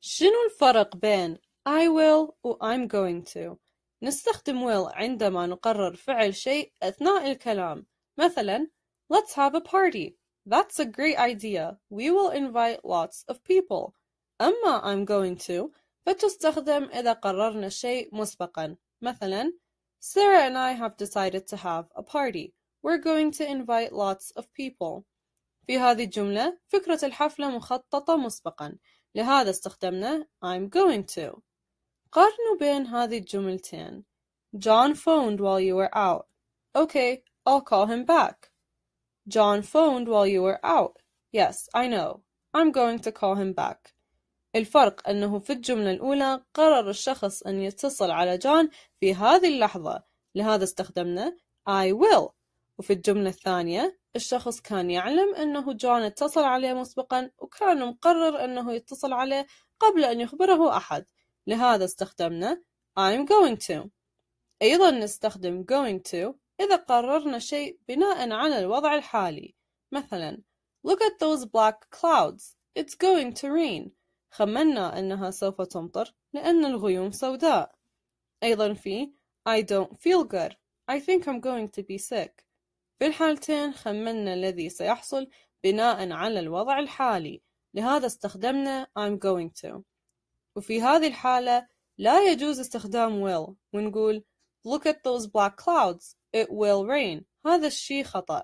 شنو الفرق بين I will و I'm going to؟ نستخدم will عندما نقرر فعل شيء أثناء الكلام. مثلا Let's have a party. That's a great idea. We will invite lots of people. أما I'm going to فتستخدم إذا قررنا شيء مسبقا. مثلا Sarah and I have decided to have a party. We're going to invite lots of people. في هذه الجملة فكرة الحفلة مخططة مسبقا، لهذا استخدمنا I'm going to. قارنوا بين هذه الجملتين. John phoned while you were out. Okay, I'll call him back. John phoned while you were out. Yes, I know. I'm going to call him back. الفرق أنه في الجملة الأولى قرر الشخص أن يتصل على جون في هذه اللحظة، لهذا استخدمنا I will. وفي الجملة الثانية الشخص كان يعلم أنه جون اتصل عليه مسبقا، وكان مقرر أنه يتصل عليه قبل أن يخبره أحد، لهذا استخدمنا I'm going to. أيضا نستخدم going to إذا قررنا شيء بناء على الوضع الحالي. مثلا Look at those black clouds. It's going to rain. خمنا أنها سوف تمطر لأن الغيوم سوداء. أيضا في I don't feel good. I think I'm going to be sick. في الحالتين خمنا الذي سيحصل بناء على الوضع الحالي، لهذا استخدمنا I'm going to. وفي هذه الحالة لا يجوز استخدام will ونقول Look at those black clouds. It will rain. هذا الشيء خطأ.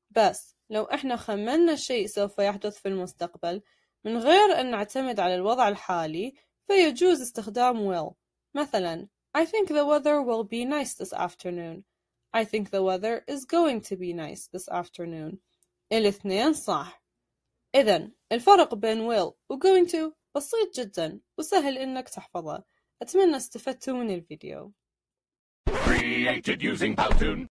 بس لو احنا خمنا شيء سوف يحدث في المستقبل من غير أن نعتمد على الوضع الحالي فيجوز استخدام will. مثلا I think the weather will be nice this afternoon. I think the weather is going to be nice this afternoon. الاثنين صح. إذن الفرق بين will و going to بسيط جدا وسهل إنك تحفظه. أتمنى استفدتوا من الفيديو. Created using Powtoon.